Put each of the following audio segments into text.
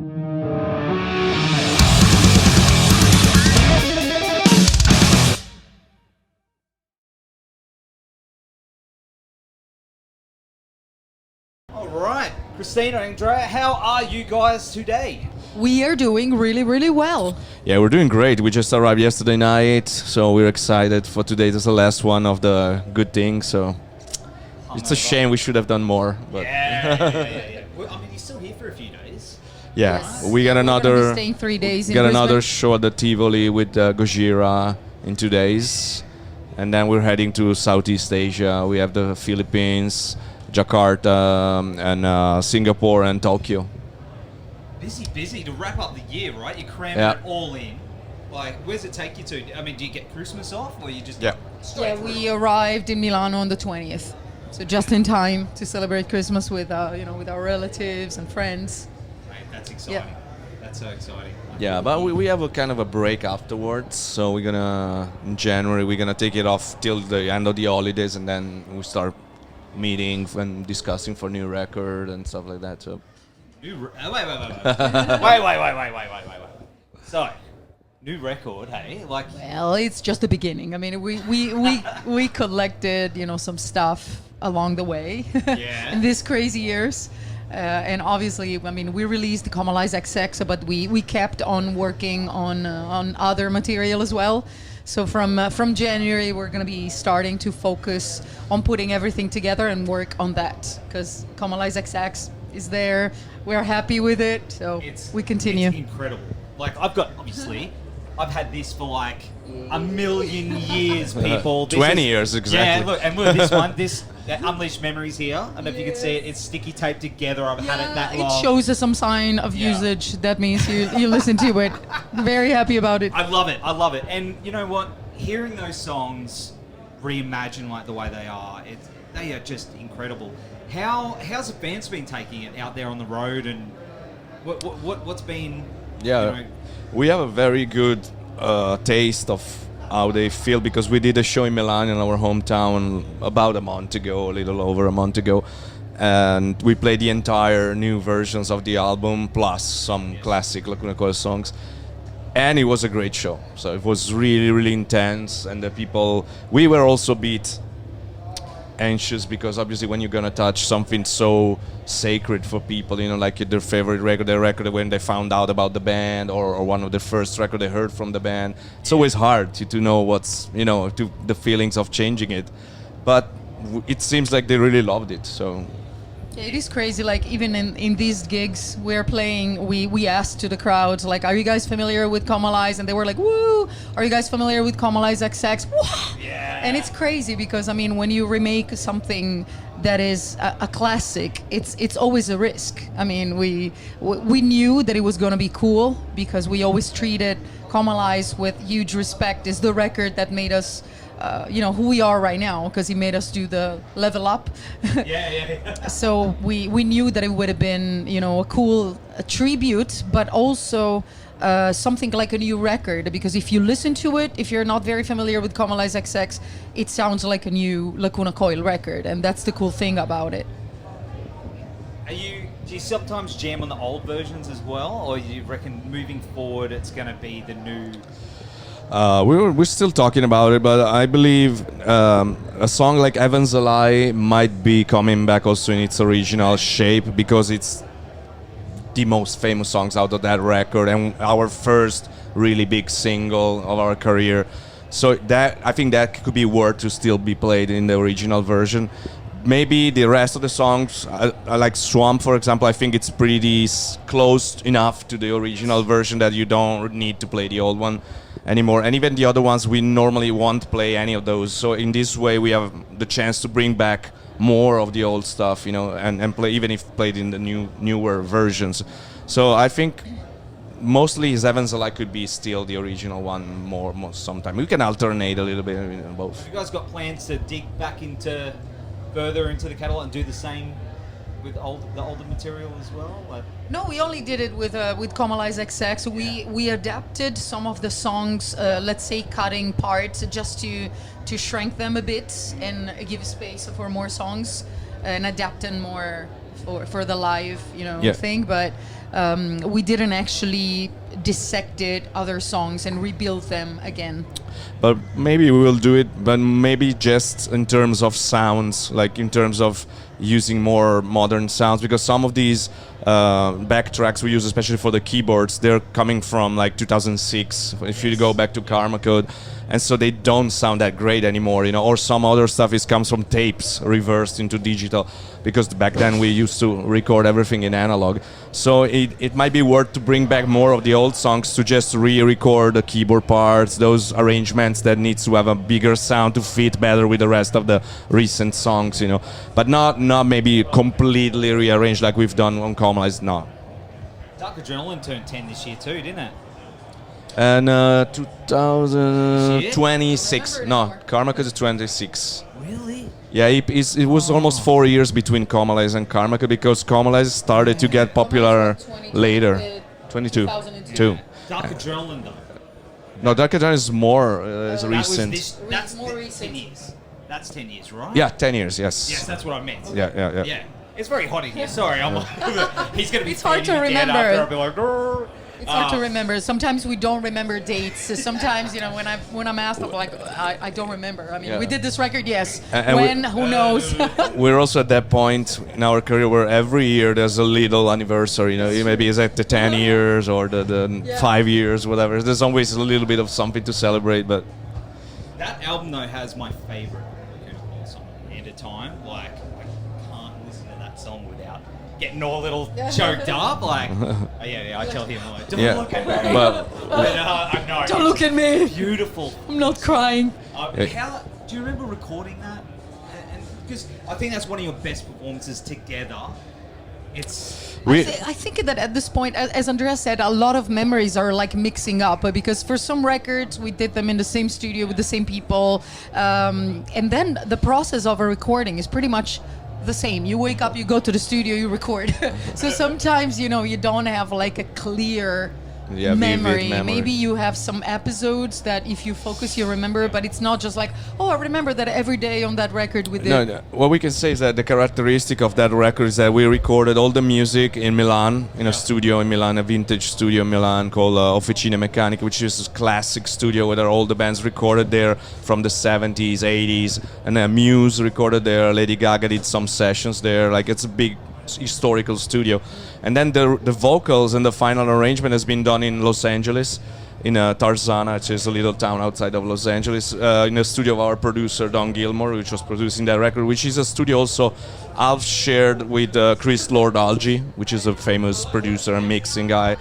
All right, Cristina and Andrea, how are you guys today? We are doing really, really well. Yeah, we're doing great. We just arrived yesterday night, so we're excited for today. This is the last one of the good things, so it's a shame we should have done more. But Yeah. Well, I mean, you're still here for a few days. yeah, Yes. we got We're gonna another be staying 3 days in got Brisbane. another show at the Tivoli with Gojira in 2 days, and then we're heading to Southeast Asia. We have the Philippines, Jakarta, and Singapore and Tokyo. Busy to wrap up the year, right? You're cramming Yeah. it all in. Like, where's it take you to? I mean, do you get Christmas off, or you just Yeah. straight Yeah, through? we arrived in Milano on the 20th, so just in time to celebrate Christmas with, with our relatives and friends. Mate, that's exciting. That's so exciting. Yeah, but we have a kind of a break afterwards, so in January we're gonna take it off till the end of the holidays, and then we start meeting and discussing for new record and stuff like that. So Wait. Wait. So, new record, hey? Like, Well, it's just the beginning. I mean, we collected, some stuff along the way Yeah. in these crazy years. And obviously, I mean, we released the Comalies XX, but we kept on working on other material as well. So from January, we're going to be starting to focus on putting everything together and work on that, because Comalies XX is there. We're happy with it, so we continue. It's incredible. Like, I've had this for like a million years, people. This 20 is- years, exactly. Yeah, look, and look, this one, Unleashed Memories here. I don't know if you can see it. It's sticky taped together. I've had it that long. It shows us some sign of Yeah. usage. That means you listen to it. Very happy about it. I love it. And you know what? Hearing those songs reimagined like the way they are, they are just incredible. How's the fans been taking it out there on the road, and what's been? yeah, You know, we have a very good taste of how they feel, because we did a show in Milan, in our hometown, about a month ago, a little over a month ago, and we played the entire new versions of the album plus some classic Lacunacoil songs, and it was a great show. So it was really, really intense, and the people, we were also a bit anxious, because obviously when you're gonna touch something so sacred for people, like their favorite record, their record when they found out about the band, or one of the first record they heard from the band, it's always hard to know what's, to the feelings of changing it. But it seems like they really loved it, so Yeah, it is crazy. Like, even in these gigs we're playing, we asked to the crowds, like, are you guys familiar with Comalies? And they were like, woo! Are you guys familiar with Comalies XX? Woo! Yeah. And it's crazy because, I mean, when you remake something that is a classic, it's always a risk. I mean, we knew that it was going to be cool, because we always treated Comalies with huge respect. It's the record that made us who we are right now, because he made us do the level up. Yeah. So we knew that it would have been, a cool tribute, but also something like a new record, because if you listen to it, if you're not very familiar with Comalies XX, it sounds like a new Lacunacoil record, and that's the cool thing about it. Do you sometimes jam on the old versions as well, or you reckon moving forward it's going to be the new? we're still talking about it, but I believe a song like Heaven's a Lie might be coming back also in its original shape, because it's the most famous songs out of that record and our first really big single of our career. So that, I think that could be worth to still be played in the original version. Maybe the rest of the songs, I like Swamp, for example. I think it's pretty close enough to the original version that you don't need to play the old one anymore. And even the other ones, we normally won't play any of those. So in this way, we have the chance to bring back more of the old stuff, and play, even if played in the newer versions. So I think mostly Heaven's a Lie could be still the original one most sometime. We can alternate a little bit, both. Have you guys got plans to dig back further into the catalogue and do the same with the older material as well? Like, No, we only did it with Comalies XX. We adapted some of the songs, let's say cutting parts, just to shrink them a bit and give space for more songs and adapt them more for the live thing. But we didn't actually dissected other songs and rebuild them again. But maybe we will do it, but maybe just in terms of sounds, like in terms of using more modern sounds, because some of these backtracks we use, especially for the keyboards, they're coming from like 2006, if you go back to Karma Code, and so they don't sound that great anymore, you know, or some other stuff comes from tapes reversed into digital, because back then we used to record everything in analog. So it might be worth to bring back more of the old songs to just re-record the keyboard parts, those arrangements that needs to have a bigger sound to fit better with the rest of the recent songs, you know, but not maybe completely rearranged like we've done on Comalies, no. Dark Adrenaline turned 10 this year too, didn't it? And 2026. No, Karma Code is 26. Really? Yeah, it was almost 4 years between Comalies and Karma Code, because Comalies started to get popular later. 22. Dark Adrenaline though. No, Dark Adrenaline is more is That was recent. that's More 10 recent. years. That's 10 years, right? Yeah, 10 years, yes. Yes, that's what I meant. Yeah. Yeah. It's very hot in here. Sorry, he's going to be It's hard to feeding me dead remember. after. I'll be like, "Grrr." It's hard to remember. Sometimes we don't remember dates. Sometimes, you know, when I'm asked, I'm like, I don't remember. I mean, Yeah. we did this record, yes. And when? Who knows? We're also at that point in our career where every year there's a little anniversary. You know, maybe it's at the 10 years or the 5 years, whatever. There's always a little bit of something to celebrate. But That album though has my favorite song, "End of Time." Like, I can't listen to that song without getting all a little choked up. Like, I tell him, like, don't Yeah. look at me. Well, I know. Don't look at me. Beautiful. I'm not crying. How do you remember recording that? And because I think that's one of your best performances together. It's I think that at this point, as Andrea said, a lot of memories are like mixing up, because for some records we did them in the same studio with the same people, and then the process of a recording is pretty much the same. You wake up, you go to the studio, you record. So sometimes, you know, you don't have like a clear vivid memory. memory. Maybe you have some episodes that if you focus you remember, but it's not just like, oh, I remember that every day on that record we did. no, what we can say is that the characteristic of that record is that we recorded all the music in Milan, in a studio in Milan, a vintage studio in Milan called Officine Meccaniche, which is a classic studio where all the bands recorded there from the 70s, 80s, and Muse recorded there, Lady Gaga did some sessions there. Like, it's a big historical studio. And then the vocals and the final arrangement has been done in Los Angeles, in Tarzana, which is a little town outside of Los Angeles, in the studio of our producer Don Gilmore, which was producing that record, which is a studio also I've shared with Chris Lord-Alge, which is a famous producer and mixing guy.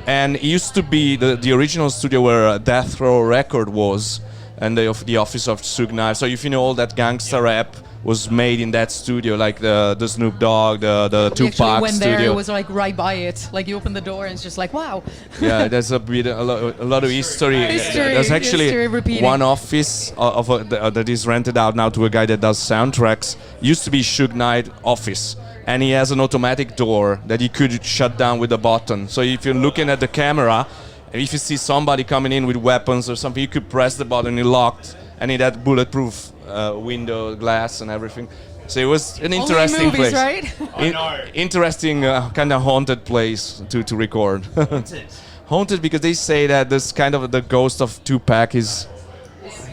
And it used to be the original studio where Death Row Record was, and the office of Suge Knight. So if you know all that gangsta rap was made in that studio, like the Snoop Dogg, the We actually Tupac went there, studio. it was like right by it. Like you open the door and it's just like, wow. Yeah, there's a lot of history. History, There's actually history repeating. one office that is rented out now to a guy that does soundtracks. Used to be Suge Knight office, and he has an automatic door that he could shut down with a button. So if you're looking at the camera, and if you see somebody coming in with weapons or something, you could press the button, it locked, and it had bulletproof window glass and everything. So it was an interesting Only in movies, place. right? I know. Interesting, kind of haunted place to record. Haunted. Haunted because they say that this kind of the ghost of Tupac is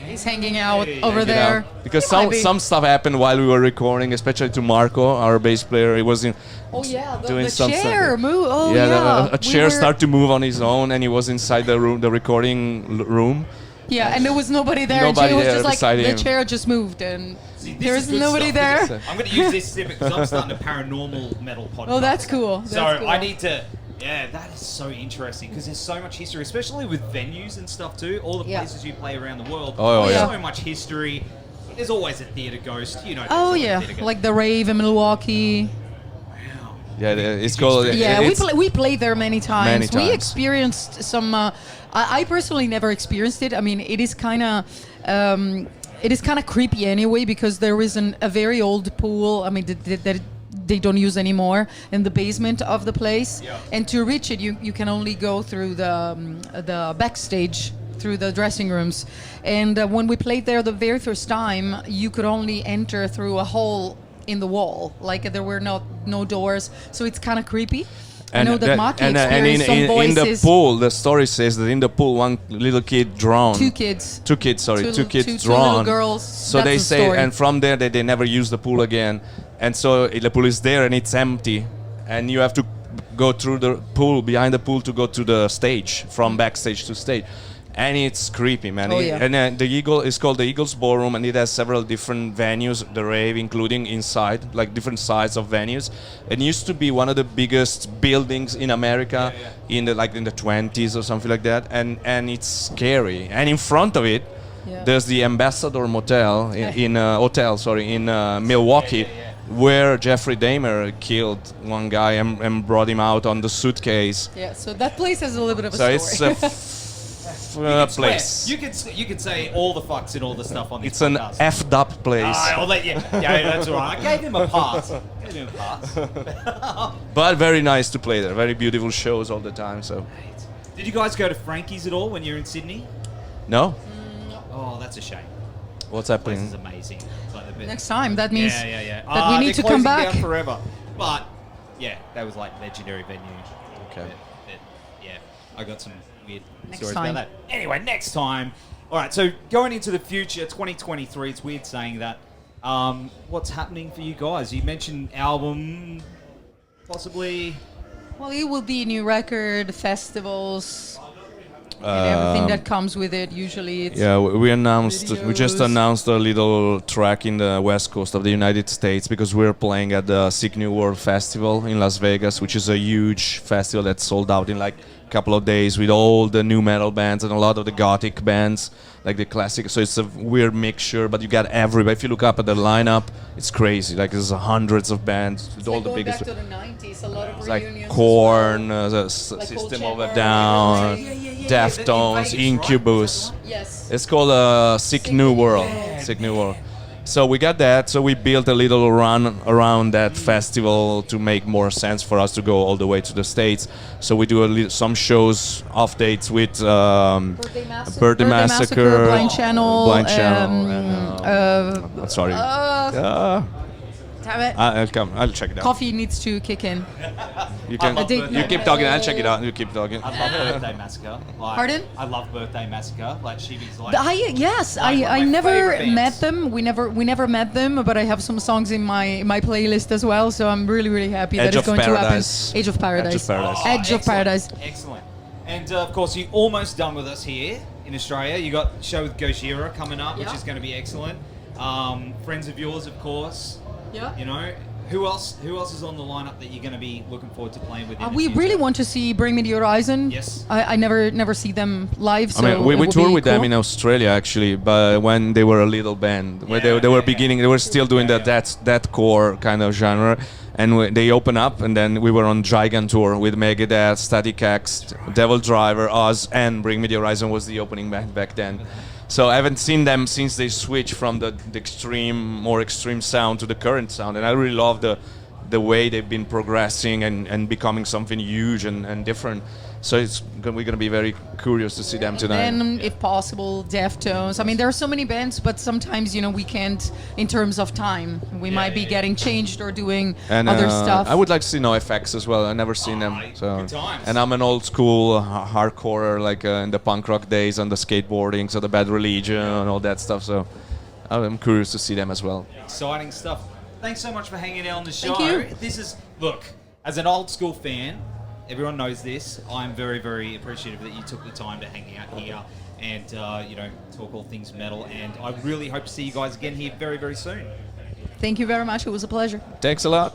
He's hanging out over you know, there. because It might be. some stuff happened while we were recording, especially to Marco, our bass player. He was in Oh yeah, doing the some chair stuff. move. Oh yeah, yeah. a chair started to move on his own, and he was inside the room, the recording room. Yeah, and there was nobody there. Nobody and Jay was there just like beside the him. chair just moved, and See, this there is is good nobody stuff, there. I'm going to use this snippet because I'm starting a paranormal metal podcast. Oh, that's cool. So That's cool. I need to. Yeah, that is so interesting because there's so much history, especially with venues and stuff too. All the Yeah. places you play around the world. Oh, there's yeah. so much history. There's always a theatre ghost, you know. there's Oh always a yeah, theatre ghost. like the rave in Milwaukee. Wow. Yeah, it's called. Yeah, it's, we played there many times. Many We times. experienced some. I personally never experienced it. I mean, it is kind of. It is kind of creepy anyway because there is a very old pool. I mean, that they don't use anymore in the basement of the place. Yeah. And to reach it, you can only go through the backstage, through the dressing rooms. And when we played there the very first time, you could only enter through a hole in the wall. Like there were no doors, so it's kind of creepy. I know that Maki experienced some in the voices. pool, the story says that in the pool, one little kid drowned. Two kids. Two kids, sorry. Two kids two drowned. little girls. So That's they the say, story. and from there, they never use the pool again. And so the pool is there and it's empty. And you have to go through the pool, behind the pool, to go to the stage, from backstage to stage. And it's creepy, man. Oh, yeah. And the Eagle is called the Eagles Ballroom, and it has several different venues, the rave, including inside, like different sides of venues. It used to be one of the biggest buildings in America in the 20s or something like that, and it's scary. And in front of it, there's the Ambassador Motel in Milwaukee, where Jeffrey Dahmer killed one guy and brought him out on the suitcase. Yeah, so that place has a little bit of a So story. it's a place. You could say all the fucks and all the stuff on this It's an podcast. effed up place. I'll let you. Yeah, that's all right. I gave him a pass. But very nice to play there. Very beautiful shows all the time. So, Did you guys go to Frankie's at all when you were in Sydney? no, Oh, that's a shame. what's The place is happening? amazing. It's like the best. Next time, that means Yeah. that we need to they're come closing back. down forever. But yeah, that was like legendary venue. Okay. Yeah, I got some weird Next stories time. about that. Anyway, next time. All right, so going into the future, 2023. It's weird saying that. What's happening for you guys? You mentioned album, possibly. Well, it will be new record, festivals, and everything that comes with it. Usually, it's Yeah, we just videos. announced a little track in the west coast of the United States because we're playing at the Sick New World Festival in Las Vegas, which is a huge festival that's sold out in like a couple of days with all the new metal bands and a lot of the gothic bands, like the classic. So it's a weird mixture, but you got everybody. If you look up at the lineup, it's crazy. Like there's hundreds of bands with all the going biggest. back to the 90s, a lot of It's reunions. like as Korn, well. the Like System Cold of a Chamber, Down, Yeah, Deftones, Vegas, right? Incubus. Yes. It's called Sick New World. Sick New World. So we got that. So we built a little run around that festival to make more sense for us to go all the way to the States. So we do some shows, off dates with Birthday Massacre, Blind Channel. Blind Channel. I'm sorry. Damn it. I'll come. I'll check it out. Coffee needs to kick in. You can. I think- You keep talking. I'll check it out. You keep talking. I love Birthday Massacre. Like, Pardon? I love Birthday Massacre. Like Shibi's like. Yes, Like one of I my never favourite bands. met them. We never met them, but I have some songs in my playlist as well. So I'm really happy Edge that it's of going Paradise. to happen. Age of Paradise. Edge of Paradise. Oh, Edge of excellent, Paradise. Excellent. And of course, you're almost done with us here in Australia. You got a show with Gojira coming up, which Yeah. is going to be excellent. Friends of yours, of course. Yeah. You know, who else is on the lineup that you're going to be looking forward to playing with? In the We future? really want to see Bring Me the Horizon. Yes. I never see them live. So I mean, we it will toured be with them cool. in Australia actually, but when they were a little band, when they were beginning, they were still doing the deathcore kind of genre, and they opened up, and then we were on Gigant tour with Megadeth, Static X, Devil Driver, us, and Bring Me the Horizon was the opening band back then. So I haven't seen them since they switched from the more extreme sound to the current sound, and I really love the way they've been progressing and becoming something huge and different. So we're going to be very curious to see them tonight. And if possible, Deftones. I mean, there are so many bands, but sometimes we can't in terms of time. We might be getting changed or doing And other stuff. I would like to see NoFX as well. I've never seen them. So. good times. And I'm an old school hardcore, like in the punk rock days and the skateboarding, so the Bad Religion and all that stuff. So I'm curious to see them as well. Exciting stuff. Thanks so much for hanging out on the show. Thank you. This is, look, as an old school fan, everyone knows this. I'm very appreciative that you took the time to hang out here and talk all things metal. And I really hope to see you guys again here very soon. Thank you very much. It was a pleasure. Thanks a lot.